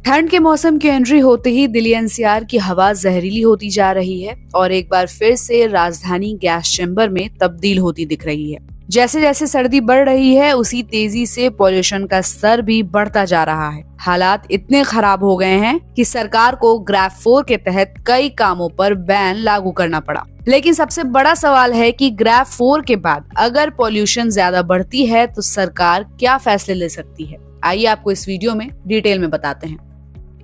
ठंड के मौसम की एंट्री होते ही दिल्ली एनसीआर की हवा जहरीली होती जा रही है और एक बार फिर से राजधानी गैस चैम्बर में तब्दील होती दिख रही है। जैसे जैसे सर्दी बढ़ रही है उसी तेजी से पॉल्यूशन का स्तर भी बढ़ता जा रहा है। हालात इतने खराब हो गए हैं कि सरकार को ग्रैफ 4 के तहत कई कामों पर बैन लागू करना पड़ा। लेकिन सबसे बड़ा सवाल है कि ग्रैफ 4 के बाद अगर पॉल्यूशन ज्यादा बढ़ती है तो सरकार क्या फैसले ले सकती है। आइए आपको इस वीडियो में डिटेल में बताते हैं।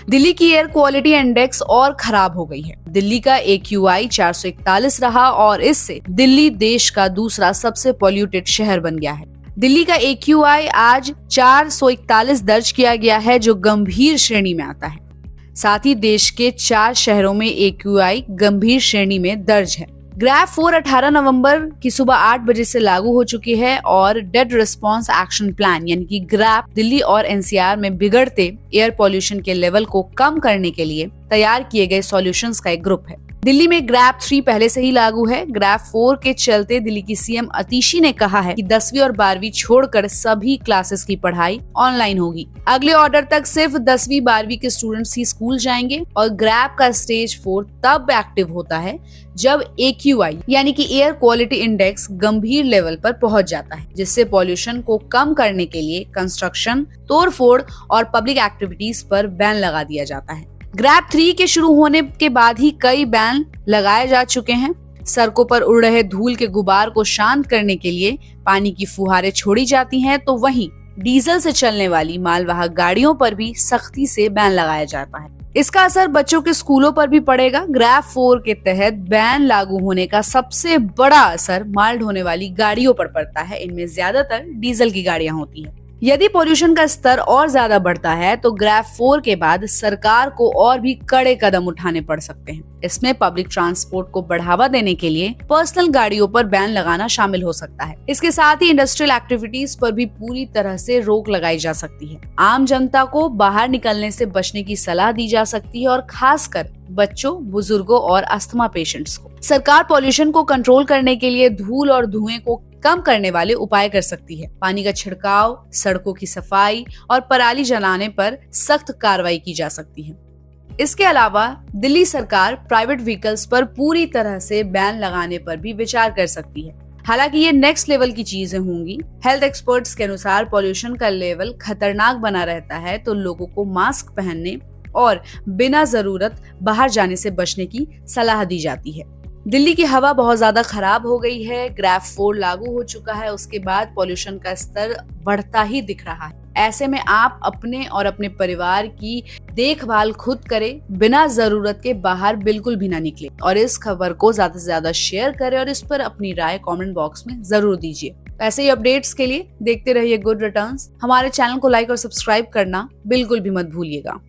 दिल्ली की एयर क्वालिटी इंडेक्स और खराब हो गई है। दिल्ली का AQI 441 रहा और इससे दिल्ली देश का दूसरा सबसे पॉल्यूटेड शहर बन गया है। दिल्ली का AQI आज 441 दर्ज किया गया है जो गंभीर श्रेणी में आता है। साथ ही देश के 4 शहरों में AQI गंभीर श्रेणी में दर्ज है। ग्रैफ 4 18 नवंबर की सुबह 8 बजे से लागू हो चुकी है और डेड रिस्पांस एक्शन प्लान यानी कि ग्रैप दिल्ली और एनसीआर में बिगड़ते एयर पॉल्यूशन के लेवल को कम करने के लिए तैयार किए गए सॉल्यूशंस का एक ग्रुप है। दिल्ली में ग्रैप 3 पहले से ही लागू है। ग्रैप 4 के चलते दिल्ली की सीएम अतिशी ने कहा है कि 10वीं और 12वीं छोड़कर सभी क्लासेस की पढ़ाई ऑनलाइन होगी। अगले ऑर्डर तक सिर्फ 10वीं 12वीं के स्टूडेंट्स ही स्कूल जाएंगे और ग्रैप का स्टेज 4 तब एक्टिव होता है जब AQI यानी कि एयर क्वालिटी इंडेक्स गंभीर लेवल पर पहुंच जाता है, जिससे पॉल्यूशन को कम करने के लिए कंस्ट्रक्शन, तोड़फोड़ और पब्लिक एक्टिविटीज पर बैन लगा दिया जाता है। ग्रैप 3 के शुरू होने के बाद ही कई बैन लगाए जा चुके हैं। सड़कों पर उड़ रहे धूल के गुबार को शांत करने के लिए पानी की फुहारें छोड़ी जाती हैं, तो वहीं डीजल से चलने वाली मालवाहक गाड़ियों पर भी सख्ती से बैन लगाया जाता है। इसका असर बच्चों के स्कूलों पर भी पड़ेगा। ग्रैप 4 के तहत बैन लागू होने का सबसे बड़ा असर माल ढोने वाली गाड़ियों पर पड़ता है। इनमें ज्यादातर डीजल की गाड़ियां होती हैं। यदि पॉल्यूशन का स्तर और ज्यादा बढ़ता है तो ग्रैफ 4 के बाद सरकार को और भी कड़े कदम उठाने पड़ सकते हैं। इसमें पब्लिक ट्रांसपोर्ट को बढ़ावा देने के लिए पर्सनल गाड़ियों पर बैन लगाना शामिल हो सकता है। इसके साथ ही इंडस्ट्रियल एक्टिविटीज पर भी पूरी तरह से रोक लगाई जा सकती है। आम जनता को बाहर निकलने से बचने की सलाह दी जा सकती है और खासकर बच्चों, बुजुर्गों और अस्थमा पेशेंट्स को। सरकार पॉल्यूशन को कंट्रोल करने के लिए धूल और धुएं को कम करने वाले उपाय कर सकती है। पानी का छिड़काव, सड़कों की सफाई और पराली जलाने पर सख्त कार्रवाई की जा सकती है। इसके अलावा दिल्ली सरकार प्राइवेट व्हीकल्स पर पूरी तरह से बैन लगाने पर भी विचार कर सकती है। हालांकि ये नेक्स्ट लेवल की चीजें होंगी। हेल्थ एक्सपर्ट्स के अनुसार पॉल्यूशन का लेवल खतरनाक बना रहता है तो लोगों को मास्क पहनने और बिना जरूरत बाहर जाने से बचने की सलाह दी जाती है। दिल्ली की हवा बहुत ज्यादा खराब हो गई है। ग्रैफ 4 लागू हो चुका है, उसके बाद पॉल्यूशन का स्तर बढ़ता ही दिख रहा है। ऐसे में आप अपने और अपने परिवार की देखभाल खुद करें, बिना जरूरत के बाहर बिल्कुल भी ना निकले और इस खबर को ज्यादा से ज्यादा शेयर करें और इस पर अपनी राय कमेंट बॉक्स में जरूर दीजिए। ऐसे ही अपडेट्स के लिए देखते रहिए गुड रिटर्न्स। हमारे चैनल को लाइक और सब्सक्राइब करना बिल्कुल भी मत भूलिएगा।